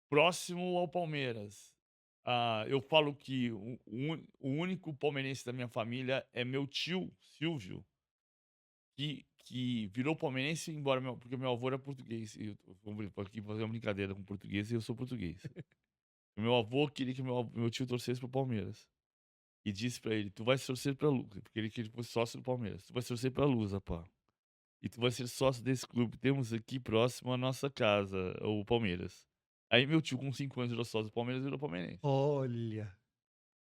próximo ao Palmeiras. Eu falo que o único palmeirense da minha família é meu tio Silvio, que virou palmeirense, embora porque meu avô era português, e eu vou aqui fazer uma brincadeira com português, e eu sou português. O meu avô queria que meu tio torcesse para o Palmeiras, e disse pra ele: "Tu vais torcer pra Lu", porque ele queria que ele fosse sócio do Palmeiras. "Tu vais torcer pra Luz, rapá, e tu vais ser sócio desse clube, temos aqui próximo a nossa casa, o Palmeiras". Aí meu tio com 5 anos virou sócio do Palmeiras e virou palmeirense. Olha.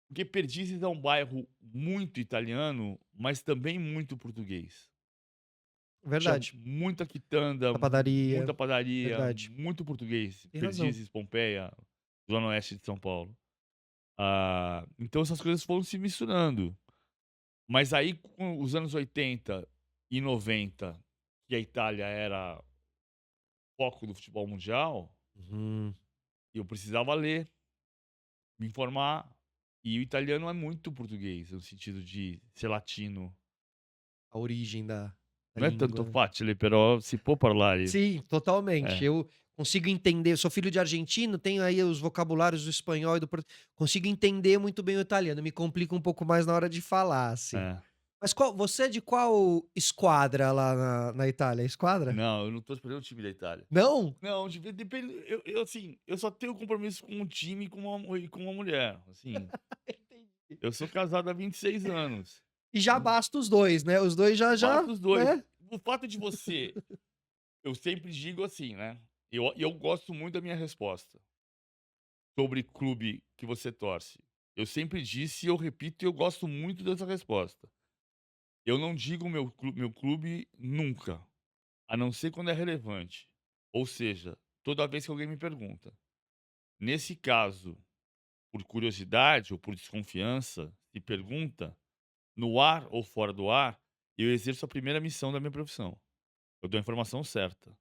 Porque Perdizes é um bairro muito italiano, mas também muito português. Tinha Verdade. muita quitanda, A padaria, muita padaria, verdade. muito português. Tem razão. Perdizes, Pompeia, zona oeste de São Paulo. Então essas coisas foram se misturando. Mas aí com os anos 80 e 90, que a Itália era foco do futebol mundial, Uhum. eu precisava ler, me informar, e o italiano é muito português, no sentido de ser latino. A origem da Não é tanto língua, né. facile però si può parlare. Sim, totalmente. É, Eu consigo entender, eu sou filho de argentino, tenho aí os vocabulários do espanhol e do consigo entender muito bem o italiano, me complica um pouco mais na hora de falar, assim. é. Mas você é de qual esquadra lá na Itália? Esquadra? Não, eu não torço pra nenhum time da Itália. Não? Não, depende, assim, eu só tenho compromisso com um time e com uma mulher, assim. Entendi. Eu sou casado há 26 anos. E já basta os 2, né, os 2 já, Basta os 2. né. O fato de você Eu sempre digo assim, né, eu gosto muito da minha resposta sobre clube que você torce. Eu sempre disse e eu repito, e eu gosto muito dessa resposta. Eu não digo meu clube nunca, a não ser quando é relevante. Ou seja, toda vez que alguém me pergunta. Nesse caso, por curiosidade ou por desconfiança, se pergunta, no ar ou fora do ar, eu exerço a primeira missão da minha profissão. Eu dou a informação certa.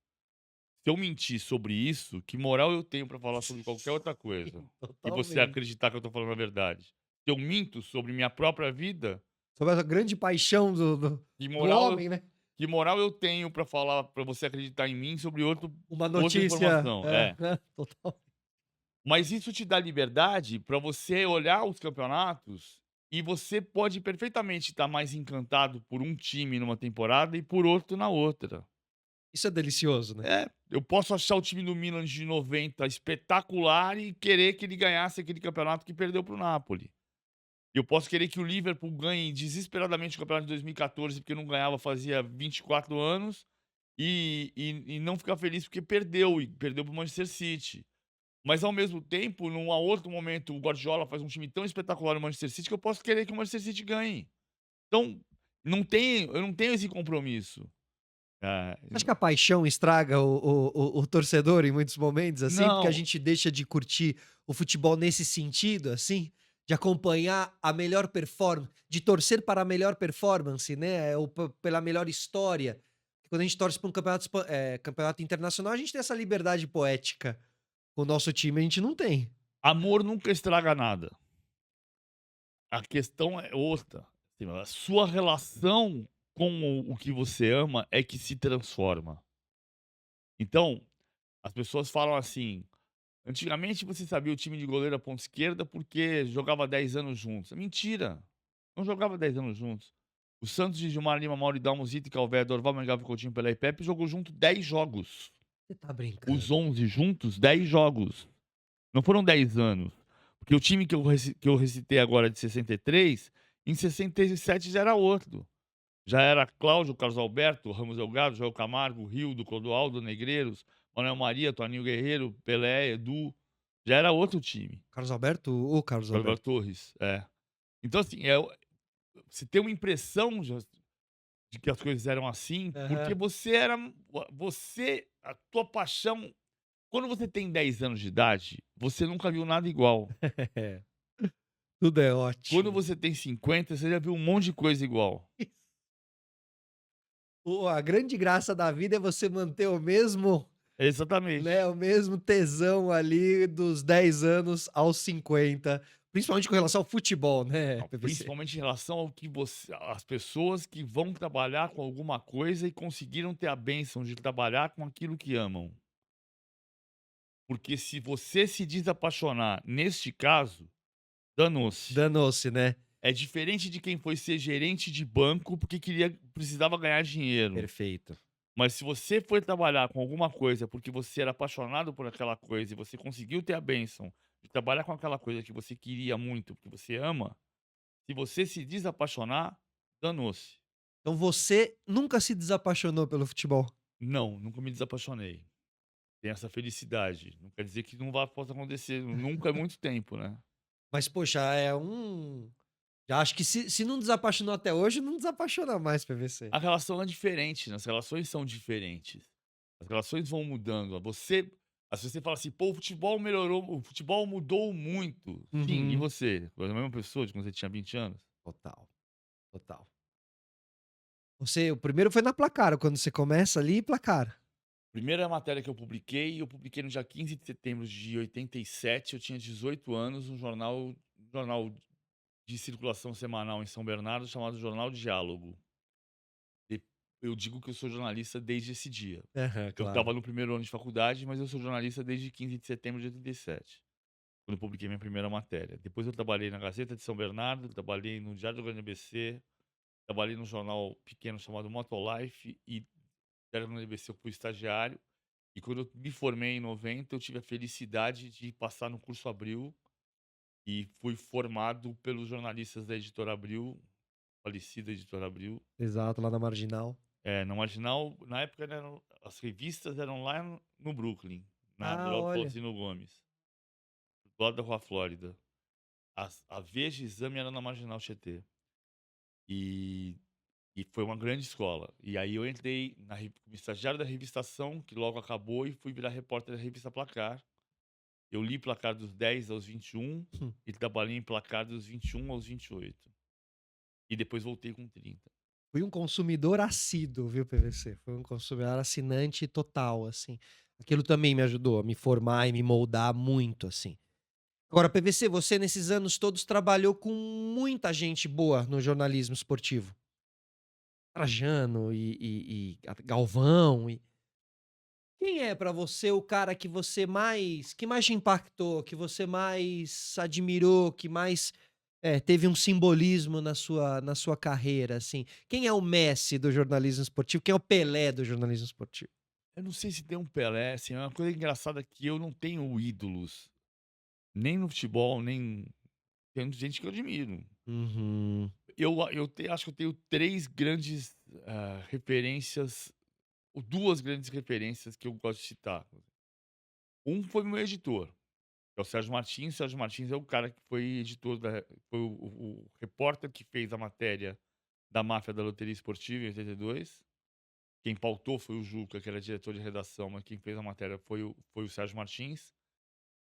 Se eu mentir sobre isso, que moral eu tenho para falar sobre qualquer outra coisa? E você Totalmente. acreditar que eu estou falando a verdade? Se eu minto sobre minha própria vida, Sobre essa grande paixão do que do moral eu homem, né. Que moral eu tenho pra falar pra você acreditar em mim sobre Uma outra notícia. informação? É. Total. Mas isso te dá liberdade pra você olhar os campeonatos e você pode perfeitamente estar mais encantado por um time numa temporada e por outro na outra. Isso é delicioso, né? É, eu posso achar o time do Milan de 90 espetacular e querer que ele ganhasse aquele campeonato que perdeu para o Napoli. Eu posso querer que o Liverpool ganhe desesperadamente o campeonato de 2014 porque não ganhava fazia 24 anos e não ficar feliz porque perdeu e perdeu para o Manchester City. Mas ao mesmo tempo, num outro momento, o Guardiola faz um time tão espetacular no Manchester City que eu posso querer que o Manchester City ganhe. Então, eu não tenho esse compromisso. Ah, Você acha que a paixão estraga o torcedor em muitos momentos, assim? Porque a não, gente deixa de curtir o futebol nesse sentido, assim? De acompanhar a melhor performance, de torcer para a melhor performance, né? Ou pela melhor história. Quando a gente torce para um campeonato internacional, a gente tem essa liberdade poética. Com o nosso time, a gente não tem. amor nunca estraga nada. A questão é outra. Assim, a sua relação com o que você ama é que se transforma. Então, as pessoas falam assim: antigamente você sabia o time de goleiro à ponta esquerda porque jogava 10 anos juntos. É mentira. Não jogava 10 anos juntos. O Santos de Gilmar Lima, Mauro Dalmo, Zito, Calvé, Dorval, Mengalvio, Coutinho, Pelé e Pepe jogou junto 10 jogos. Você tá brincando. Os 11 juntos, 10 jogos. Não foram 10 anos. Porque o time que eu recitei agora de 63, em 67 já era outro. Já era Cláudio, Carlos Alberto, Ramos Delgado, Joel Camargo, Rildo, Clodoaldo, Negreiros, Manuel Maria, Toninho Guerreiro, Pelé, Edu. Já era outro time. Carlos Alberto? Ô, Carlos Gabriel Alberto. Torres, é. Então, assim, você tem uma impressão de que as coisas eram assim, porque Aham. a tua paixão, quando você tem 10 anos de idade, você nunca viu nada igual. Tudo é Quando ótimo. você tem 50, você já viu um monte de coisa igual. A grande graça da vida é você manter o mesmo, né, Exatamente. o mesmo tesão ali dos 10 anos aos 50, principalmente com relação ao futebol, né, Não, PVC? principalmente em relação ao que você as pessoas que vão trabalhar com alguma coisa e conseguiram ter a bênção de trabalhar com aquilo que amam. Porque se você se desapaixonar, neste caso, danou-se. Danou-se, né? É diferente de quem foi ser gerente de banco porque precisava ganhar dinheiro. Perfeito. Mas se você foi trabalhar com alguma coisa porque você era apaixonado por aquela coisa e você conseguiu ter a bênção de trabalhar com aquela coisa que você queria muito, porque você ama, se você se desapaixonar, danou-se. Então você nunca se desapaixonou pelo futebol? Não, nunca me desapaixonei. Tenho essa felicidade. Não quer dizer que não vá possa acontecer. Nunca é muito tempo, né? Mas poxa, já acho que se não desapaixonou até hoje, não desapaixona mais, PVC. A relação é diferente, né, as relações são diferentes. As relações vão mudando. Se você fala assim: "Pô, o futebol melhorou, o futebol mudou muito". Sim, e Uhum. você? Foi a mesma pessoa de quando você tinha 20 anos? Total, total. O primeiro foi na Placar, quando você começa ali, Placar. Primeira matéria que eu publiquei no dia 15 de setembro de 87, eu tinha 18 anos, um jornal de circulação semanal em São Bernardo chamado Jornal Diálogo. E eu digo que eu sou jornalista desde esse dia. Aham, Eu claro. estava no primeiro ano de faculdade, mas eu sou jornalista desde 15 de setembro de 87, quando eu publiquei minha primeira matéria. Depois eu trabalhei na Gazeta de São Bernardo, trabalhei no Diário do Grande ABC, trabalhei num jornal pequeno chamado Motolife e Diário do Grande ABC eu fui estagiário. E quando eu me formei em 90, eu tive a felicidade de passar no curso Abril e fui formado pelos jornalistas da Editora Abril, falecida Editora Abril. Exato, lá na Marginal. Na Marginal, na época as revistas eram lá no Brooklyn, na Ah, Geraldo olha. Faustino Gomes, do lado da Rua Flórida. A Veja e Exame era na Marginal Tietê. E, e foi uma grande escola. E aí eu entrei como estagiário da revistação, que logo acabou, e fui virar repórter da revista Placar. Eu li Placar dos 10 aos 21 Hum. e trabalhei em Placar dos 21 aos 28. E depois voltei com 30. Fui um consumidor assíduo, viu, PVC? Fui um consumidor assinante total, assim. Aquilo também me ajudou a me formar e me moldar muito, assim. Agora, PVC, você nesses anos todos trabalhou com muita gente boa no jornalismo esportivo. Trajano e Galvão e quem é pra você o cara que mais te impactou, que você mais admirou, que mais, teve um simbolismo na sua carreira, assim? Quem é o Messi do jornalismo esportivo? Quem é o Pelé do jornalismo esportivo? Eu não sei se tem um Pelé, assim, é uma coisa engraçada que eu não tenho ídolos, nem no futebol, nem tem gente que eu admiro. Uhum. Acho que eu tenho 3 grandes, referências, ou 2 grandes referências que eu gosto de citar. Um foi meu editor, que é o Sérgio Martins. O Sérgio Martins é o cara que foi editor foi o repórter que fez a matéria da máfia da loteria esportiva em 82. Quem pautou foi o Juca, que era diretor de redação, mas quem fez a matéria foi o Sérgio Martins,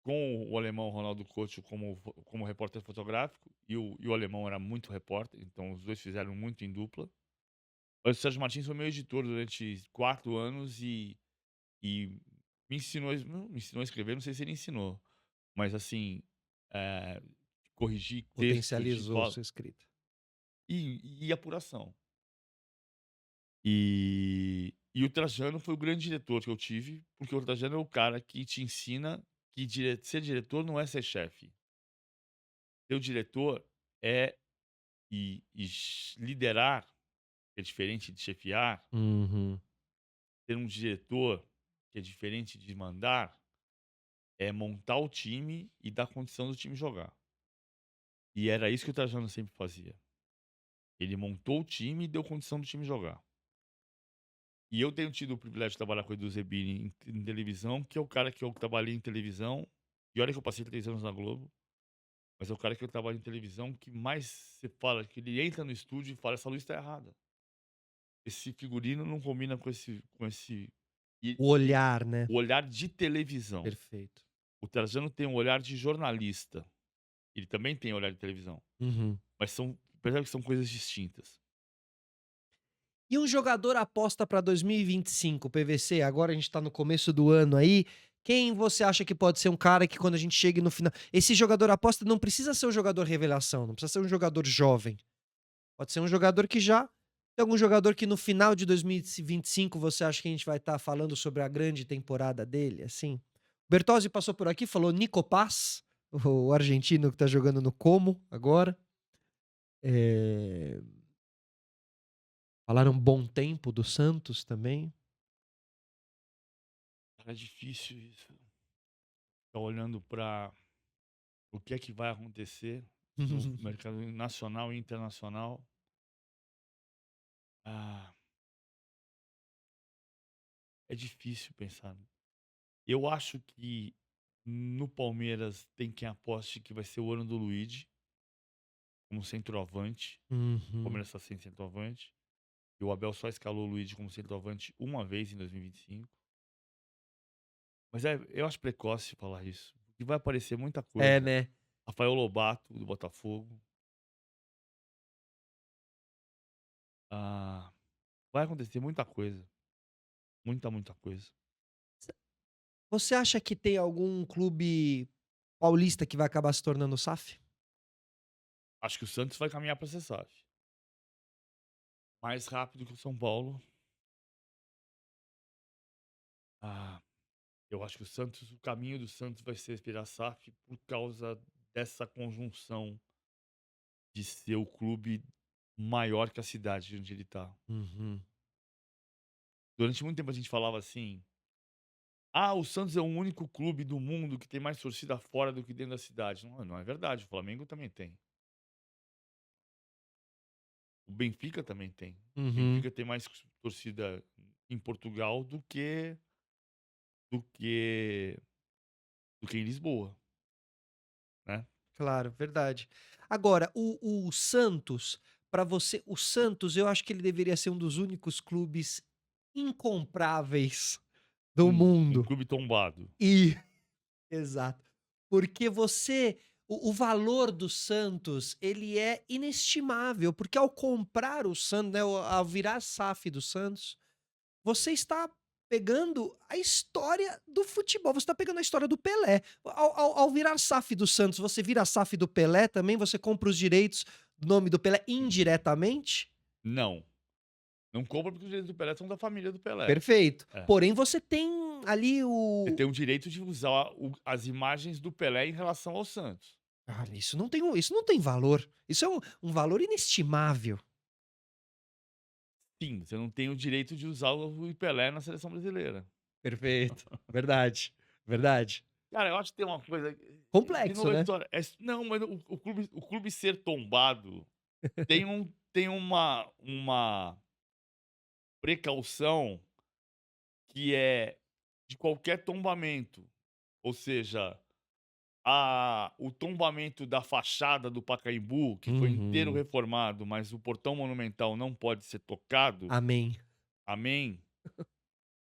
com o alemão Ronaldo Couto como repórter fotográfico, e o alemão era muito repórter, então os 2 fizeram muito em dupla. Mas o Sérgio Martins foi meu editor durante 4 anos e me ensinou a escrever, não sei se ele ensinou, mas assim, eh, corrigir texto de Potencializou fala sua escrita. e apuração. E o Trajano foi o grande diretor que eu tive, porque o Trajano é o cara que te ensina que ser diretor não é ser chefe. Ser o diretor é liderar, que é diferente de chefiar. Uhum. Ser um diretor, que é diferente de mandar, é montar o time e dar condição do time jogar. E era isso que o Trajano sempre fazia. Ele montou o time e deu condição do time jogar. E eu tenho tido o privilégio de trabalhar com o Edu Zebini em televisão, que é o cara que eu trabalhei em televisão, e olha que eu passei 3 anos na Globo, mas é o cara que eu trabalho em televisão que mais você fala, que ele entra no estúdio e fala: "Essa luz tá errada. Esse figurino não combina com esse". E O olhar, né? o olhar de televisão. Perfeito. O Trajano tem um olhar de jornalista. Ele também tem olhar de televisão, Uhum. mas percebe que são coisas distintas. E um jogador aposta para 2025, PVC? Agora a gente tá no começo do ano aí. Quem você acha que pode ser um cara que quando a gente chegue no final. Esse jogador aposta não precisa ser um jogador revelação, não precisa ser um jogador jovem. Pode ser um jogador que já. Tem algum jogador que no final de 2025 você acha que a gente vai estar falando sobre a grande temporada dele, assim? O Bertozzi passou por aqui, falou Nico Paz, o argentino que tá jogando no Como agora. Eh, Falaram bom tempo do Santos também. Cara, é difícil isso. Ficar olhando para o que é que vai acontecer no mercado nacional e internacional. Ah, é difícil pensar. Eu acho que no Palmeiras tem quem aposte que vai ser o ano do Luigi, como centroavante. O Uhum. Palmeiras está sem centroavante. E o Abel só escalou o Luigi como centroavante uma vez em 2025. Mas eu acho precoce falar isso. Porque vai aparecer muita É, coisa. né? Rafael Lobato, do Botafogo. Ah, vai acontecer muita coisa. Muita, muita coisa. Você acha que tem algum clube paulista que vai acabar se tornando SAF? Acho que o Santos vai caminhar para ser SAF. Mais rápido que o São Paulo. Ah, eu acho que o caminho do Santos vai ser virar SAF por causa dessa conjunção de ser o clube maior que a cidade onde ele está. Uhum. Durante muito tempo a gente falava assim: "Ah, o Santos é o único clube do mundo que tem mais torcida fora do que dentro da cidade". Não é verdade, o Flamengo também tem. O Benfica também tem. O Uhum. Benfica tem mais torcida em Portugal do que do que em Lisboa, né. Claro, verdade. Agora, o Santos, pra você o Santos, eu acho que ele deveria ser um dos únicos clubes incompráveis do Um mundo. clube tombado. E exato. Porque o valor do Santos, ele é inestimável, porque ao comprar o Santos, né, ao virar SAF do Santos, você está pegando a história do futebol, você está pegando a história do Pelé. Ao virar SAF do Santos, você vira SAF do Pelé também? Você compra os direitos do nome do Pelé indiretamente? Não. Não compra porque os direitos do Pelé são da família do Pelé. Perfeito. É. Porém, você tem ali Você o... tem o direito de usar as imagens do Pelé em relação ao Santos. Olha, isso não tem valor. Isso é um valor inestimável. Sim, você não tem o direito de usar o Pelé na seleção brasileira. Perfeito. Verdade. Verdade. Cara, eu acho que tem uma coisa. De Complexo, novo a né? história. Não, mas o clube ser tombado tem uma precaução que é de qualquer tombamento. Ou seja, o tombamento da fachada do Pacaembu, que foi inteiro Uhum. reformado, mas o portão monumental não pode ser tocado. Amém. Amém.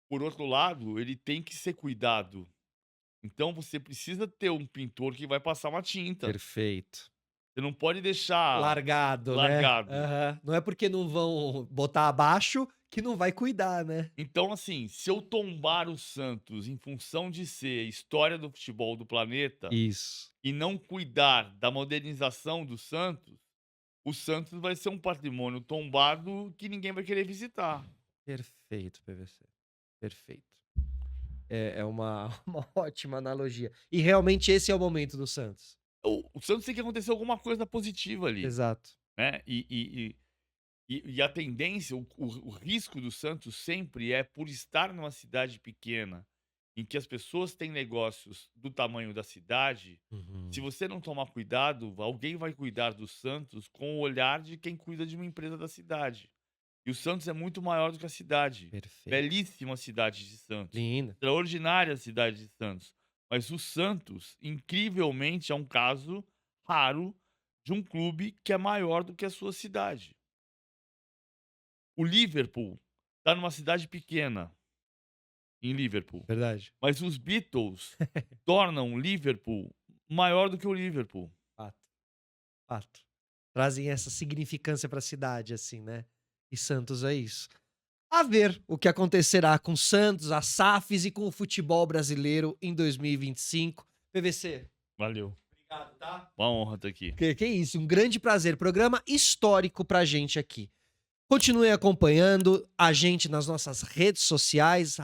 Por outro lado, ele tem que ser cuidado. Então você precisa ter um pintor que vai passar uma tinta. Perfeito. Você não pode deixar Largado, né? largado. Aham. Não é porque não vão botar abaixo que não vai cuidar, né? Então, assim, se eu tombar o Santos em função de ser história do futebol do planeta Isso. e não cuidar da modernização do Santos, o Santos vai ser um patrimônio tombado que ninguém vai querer visitar. Perfeito, PVC. Perfeito. É uma, uma ótima analogia. E realmente esse é o momento do Santos. O Santos tem que acontecer alguma coisa positiva ali, Exato. né? E a tendência, o risco do Santos sempre é por estar numa cidade pequena, em que as pessoas têm negócios do tamanho da cidade. Se Uhum. você não tomar cuidado, alguém vai cuidar do Santos com o olhar de quem cuida de uma empresa da cidade. E o Santos é muito maior do que a cidade. Perfeito. Belíssima cidade de Santos. Linda. Extraordinária cidade de Santos. Mas o Santos, incrivelmente, é um caso raro de um clube que é maior do que a sua cidade. O Liverpool está numa cidade pequena, em Liverpool. Verdade. Mas os Beatles tornam o Liverpool maior do que o Liverpool. Fato. Fato. Trazem essa significância para a cidade, assim, né? E Santos é isso. A ver o que acontecerá com Santos, a SAFs e com o futebol brasileiro em 2025. PVC. Valeu. Obrigado, tá? Uma honra estar aqui. Que isso, um grande prazer. Programa histórico pra gente aqui. Continue acompanhando a gente nas nossas redes sociais,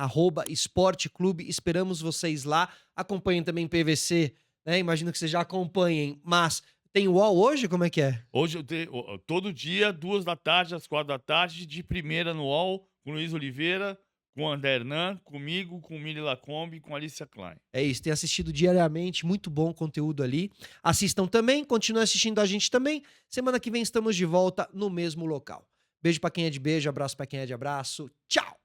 @esporteclube. Esperamos vocês lá. Acompanhem também PVC, né? Imagino que vocês já acompanhem, mas tem UOL hoje? Como é que é? Hoje eu tenho todo dia, 2 da tarde, às 4 da tarde, de primeira no UOL, com Luiz Oliveira, com o André Hernan, comigo, com o Mili Lacombe e com a Alicia Klein. É isso, tem assistido diariamente, muito bom conteúdo ali. Assistam também, continuem assistindo a gente também. Semana que vem estamos de volta no mesmo local. Beijo pra quem é de beijo, abraço pra quem é de abraço. Tchau!